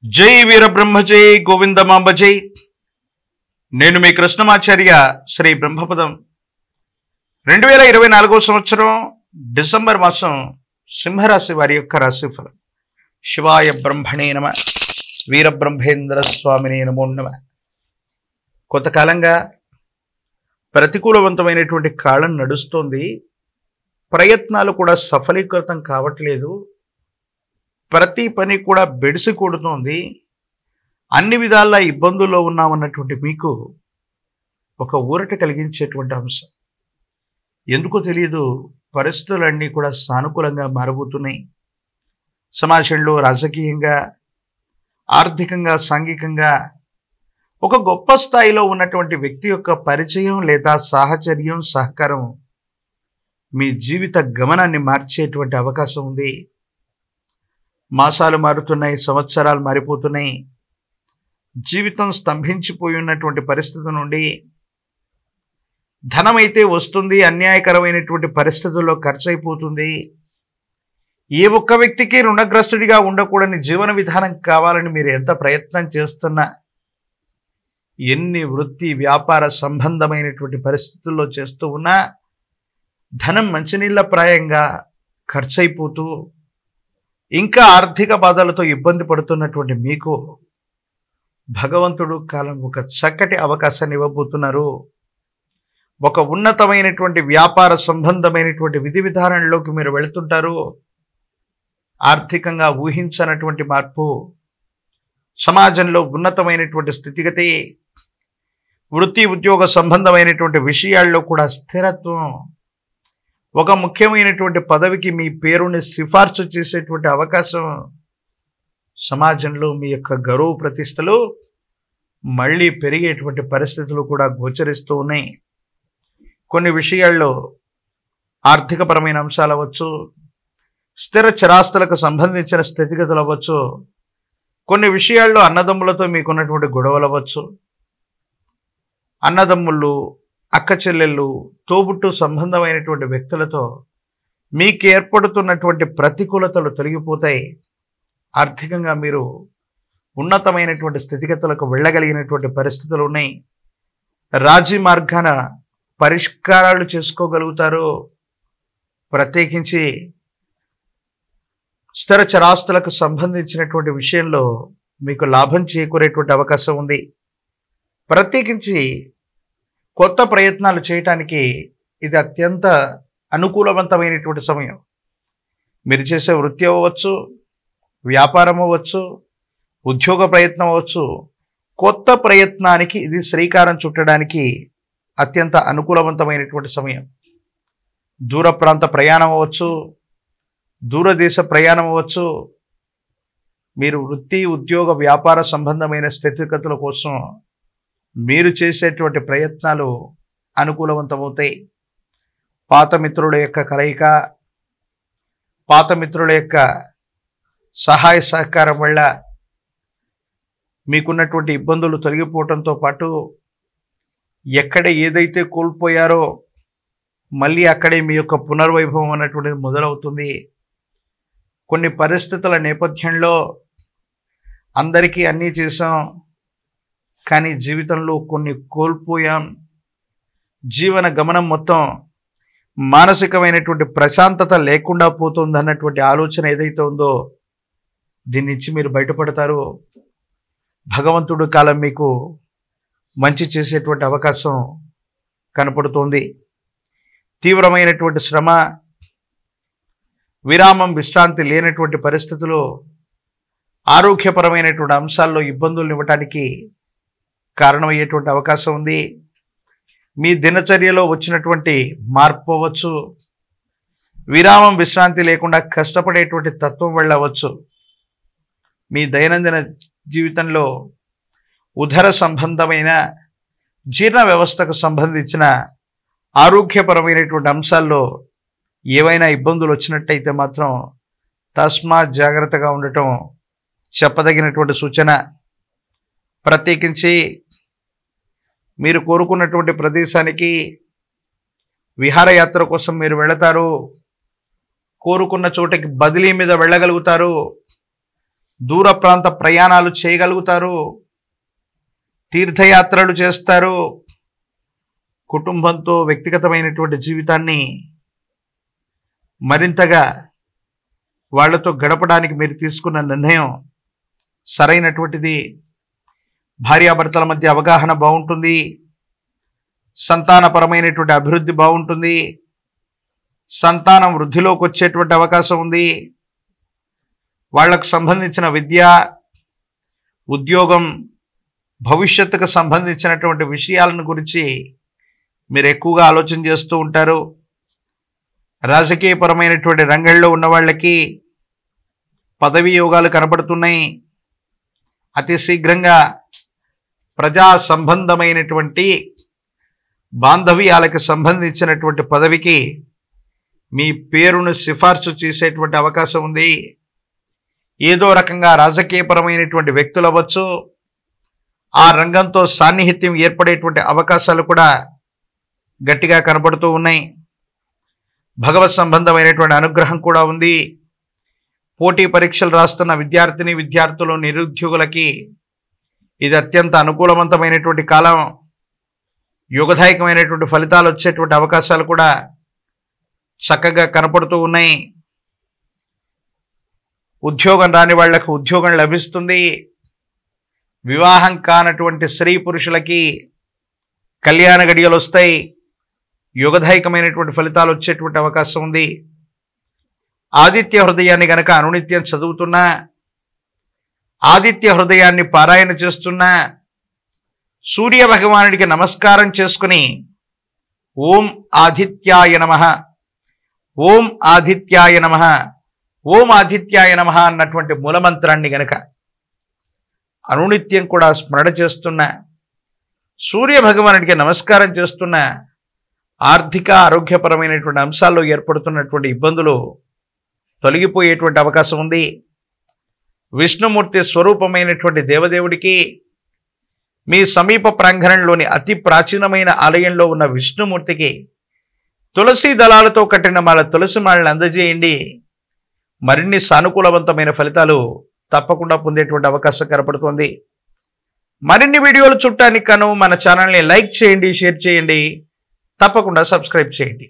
జై వీరబ్రహ్మ జై గోవిందమాంబ జై. నేను మీ కృష్ణమాచార్య. శ్రీ బ్రహ్మపదం 2024 సంవత్సరం డిసెంబర్ మాసం సింహరాశి వారి యొక్క రాశిఫలం. శివాయ బ్రహ్మణే నమ, వీరబ్రహ్మేంద్ర స్వామినే నమో నమ. కొంతకాలంగా ప్రతికూలవంతమైనటువంటి కాలం నడుస్తోంది. ప్రయత్నాలు కూడా సఫలీకృతం కావట్లేదు. ప్రతి పని కూడా బెడిసి కొడుతోంది. అన్ని విధాల ఇబ్బందుల్లో ఉన్నామన్నటువంటి మీకు ఒక ఊరట కలిగించేటువంటి అంశం. ఎందుకో తెలియదు, పరిస్థితులన్నీ కూడా సానుకూలంగా మారబోతున్నాయి. సమాజంలో రాజకీయంగా, ఆర్థికంగా, సాంఘికంగా ఒక గొప్ప స్థాయిలో ఉన్నటువంటి వ్యక్తి యొక్క పరిచయం లేదా సాహచర్యం, సహకారం మీ జీవిత గమనాన్ని మార్చేటువంటి అవకాశం ఉంది. మాసాలు మారుతున్నాయి, సంవత్సరాలు మారిపోతున్నాయి. జీవితం స్తంభించిపోయి ఉన్నటువంటి పరిస్థితి నుండి ధనమైతే వస్తుంది, అన్యాయకరమైనటువంటి పరిస్థితుల్లో ఖర్చు అయిపోతుంది. ఏ ఒక్క వ్యక్తికి రుణగ్రస్తుడిగా ఉండకూడని జీవన విధానం కావాలని మీరు ఎంత ప్రయత్నం చేస్తున్నా, ఎన్ని వృత్తి వ్యాపార సంబంధమైనటువంటి పరిస్థితుల్లో చేస్తూ ఉన్నా ధనం మంచినీళ్ళ ప్రాయంగా ఖర్చు అయిపోతూ ఇంకా ఆర్థిక బాధలతో ఇబ్బంది పడుతున్నటువంటి మీకు భగవంతుడు కాలం ఒక చక్కటి అవకాశాన్ని ఇవ్వబోతున్నారు. ఒక ఉన్నతమైనటువంటి వ్యాపార సంబంధమైనటువంటి విధి విధానంలోకి మీరు వెళుతుంటారు. ఆర్థికంగా ఊహించనటువంటి మార్పు, సమాజంలో ఉన్నతమైనటువంటి స్థితిగతి, వృత్తి ఉద్యోగ సంబంధమైనటువంటి విషయాల్లో కూడా స్థిరత్వం, ఒక ముఖ్యమైనటువంటి పదవికి మీ పేరుని సిఫార్సు చేసేటువంటి అవకాశం, సమాజంలో మీ యొక్క గౌరవ ప్రతిష్టలు మళ్ళీ పెరిగేటువంటి పరిస్థితులు కూడా గోచరిస్తూ ఉన్నాయి. కొన్ని విషయాల్లో ఆర్థికపరమైన అంశాలు అవ్వచ్చు, స్థిర చరాస్తులకు సంబంధించిన స్థితిగతులు అవ్వచ్చు, కొన్ని విషయాల్లో అన్నదమ్ములతో మీకున్నటువంటి గొడవలు అవ్వచ్చు, అన్నదమ్ముళ్ళు, అక్క చెల్లెళ్ళు, తోబుట్టు సంబంధమైనటువంటి వ్యక్తులతో మీకు ఏర్పడుతున్నటువంటి ప్రతికూలతలు తొలగిపోతాయి. ఆర్థికంగా మీరు ఉన్నతమైనటువంటి స్థితిగతులకు వెళ్ళగలిగినటువంటి పరిస్థితులు ఉన్నాయి. రాజీ మార్గాన పరిష్కారాలు చేసుకోగలుగుతారు. ప్రత్యేకించి స్థిర చరాస్తులకు సంబంధించినటువంటి విషయంలో మీకు లాభం చేకూరేటువంటి అవకాశం ఉంది. ప్రత్యేకించి కొత్త ప్రయత్నాలు చేయటానికి ఇది అత్యంత అనుకూలవంతమైనటువంటి సమయం. మీరు చేసే వృత్తి అవ్వచ్చు, వ్యాపారం అవ్వచ్చు, ఉద్యోగ ప్రయత్నం అవ్వచ్చు, కొత్త ప్రయత్నానికి ఇది శ్రీకారం చుట్టడానికి అత్యంత అనుకూలవంతమైనటువంటి సమయం. దూర ప్రాంత ప్రయాణం అవ్వచ్చు, దూరదేశ ప్రయాణం అవ్వచ్చు, మీరు వృత్తి ఉద్యోగ వ్యాపార సంబంధమైన స్థితిగతుల కోసం మీరు చేసేటువంటి ప్రయత్నాలు అనుకూలవంతమవుతాయి. పాత మిత్రుల యొక్క కలయిక, పాత మిత్రుల యొక్క సహాయ సహకారం వల్ల మీకున్నటువంటి ఇబ్బందులు తొలగిపోవడంతో పాటు ఎక్కడ ఏదైతే కోల్పోయారో మళ్ళీ అక్కడే మీ యొక్క పునర్వైభవం అన్నటువంటిది మొదలవుతుంది. కొన్ని పరిస్థితుల నేపథ్యంలో అందరికీ అన్నీ చేసాం, కానీ జీవితంలో కొన్ని కోల్పోయాం. జీవన గమనం మొత్తం మానసికమైనటువంటి ప్రశాంతత లేకుండా పోతుంది అన్నటువంటి ఆలోచన ఏదైతే ఉందో దీని నుంచి మీరు బయటపడతారు. భగవంతుడు కాలం మీకు మంచి చేసేటువంటి అవకాశం కనపడుతోంది. తీవ్రమైనటువంటి శ్రమ, విరామం, విశ్రాంతి లేనటువంటి పరిస్థితులు ఆరోగ్యపరమైనటువంటి అంశాల్లో ఇబ్బందులు ఇవ్వటానికి కారణమయ్యేటువంటి అవకాశం ఉంది. మీ దినచర్యలో వచ్చినటువంటి మార్పు అవ్వచ్చు, విరామం విశ్రాంతి లేకుండా కష్టపడేటువంటి తత్వం వల్ల అవ్వచ్చు. మీ దైనందిన జీవితంలో ఉదర సంబంధమైన జీర్ణ వ్యవస్థకు సంబంధించిన ఆరోగ్యపరమైనటువంటి అంశాల్లో ఏవైనా ఇబ్బందులు వచ్చినట్టయితే మాత్రం తస్మాత్ జాగ్రత్తగా ఉండటం చెప్పదగినటువంటి సూచన. ప్రత్యేకించి మీరు కోరుకున్నటువంటి ప్రదేశానికి విహారయాత్ర కోసం మీరు వెళతారు. కోరుకున్న చోటకి బదిలీ మీద వెళ్ళగలుగుతారు. దూర ప్రాంత ప్రయాణాలు చేయగలుగుతారు, తీర్థయాత్రలు చేస్తారు. కుటుంబంతో వ్యక్తిగతమైనటువంటి జీవితాన్ని మరింతగా వాళ్లతో గడపడానికి మీరు తీసుకున్న నిర్ణయం సరైనటువంటిది. భార్యాభర్తల మధ్య అవగాహన బాగుంటుంది, సంతానపరమైనటువంటి అభివృద్ధి బాగుంటుంది, సంతానం వృద్ధిలోకి వచ్చేటువంటి అవకాశం ఉంది. వాళ్లకు సంబంధించిన విద్య, ఉద్యోగం, భవిష్యత్తుకు సంబంధించినటువంటి విషయాలను గురించి మీరు ఎక్కువగా ఆలోచన చేస్తూ ఉంటారు. రాజకీయపరమైనటువంటి రంగంలో ఉన్న వాళ్ళకి పదవీ యోగాలు కనబడుతున్నాయి. అతి శీఘ్రంగా ప్రజా సంబంధమైనటువంటి బాంధవ్యాలకు సంబంధించినటువంటి పదవికి మీ పేరును సిఫార్సు చేసేటువంటి అవకాశం ఉంది. ఏదో రకంగా రాజకీయపరమైనటువంటి వ్యక్తులు అవ్వచ్చు, ఆ రంగంతో సాన్నిహిత్యం ఏర్పడేటువంటి అవకాశాలు కూడా గట్టిగా కనబడుతూ ఉన్నాయి. భగవత్ సంబంధమైనటువంటి అనుగ్రహం కూడా ఉంది. పోటీ పరీక్షలు రాస్తున్న విద్యార్థులు, నిరుద్యోగులకి ఇది అత్యంత అనుకూలవంతమైనటువంటి కాలం. యోగదాయకమైనటువంటి ఫలితాలు వచ్చేటువంటి అవకాశాలు కూడా చక్కగా కనపడుతూ ఉన్నాయి. ఉద్యోగం రాని వాళ్లకు ఉద్యోగం లభిస్తుంది. వివాహం కానటువంటి స్త్రీ పురుషులకి కళ్యాణ గడియలు వస్తాయి. యోగదాయకమైనటువంటి ఫలితాలు వచ్చేటువంటి అవకాశం ఉంది. ఆదిత్య హృదయాన్ని గనక అనునిత్యం చదువుతున్నా, ఆదిత్య హృదయాన్ని పారాయణ చేస్తున్నా, సూర్య భగవానుడికి నమస్కారం చేసుకుని ఓం ఆదిత్యాయ నమః, ఓం ఆదిత్యాయ నమః, ఓం ఆదిత్యాయ నమః అన్నటువంటి మూలమంత్రాన్ని గనక అనునిత్యం కూడా స్మరణ చేస్తున్న, సూర్య భగవానుడికి నమస్కారం చేస్తున్న, ఆర్థిక ఆరోగ్యపరమైనటువంటి అంశాల్లో ఏర్పడుతున్నటువంటి ఇబ్బందులు తొలగిపోయేటువంటి అవకాశం ఉంది. విష్ణుమూర్తి స్వరూపమైనటువంటి దేవదేవుడికి మీ సమీప ప్రాంగణంలోని అతి ప్రాచీనమైన ఆలయంలో ఉన్న విష్ణుమూర్తికి తులసి దళాలతో కట్టిన మాల తులసి మాలను అందజేయండి. మరిన్ని సానుకూలవంతమైన ఫలితాలు తప్పకుండా పొందేటువంటి అవకాశం కనపడుతోంది. మరిన్ని వీడియోలు చూడటానికి గాను మన ఛానల్ని లైక్ చేయండి, షేర్ చేయండి, తప్పకుండా సబ్స్క్రైబ్ చేయండి.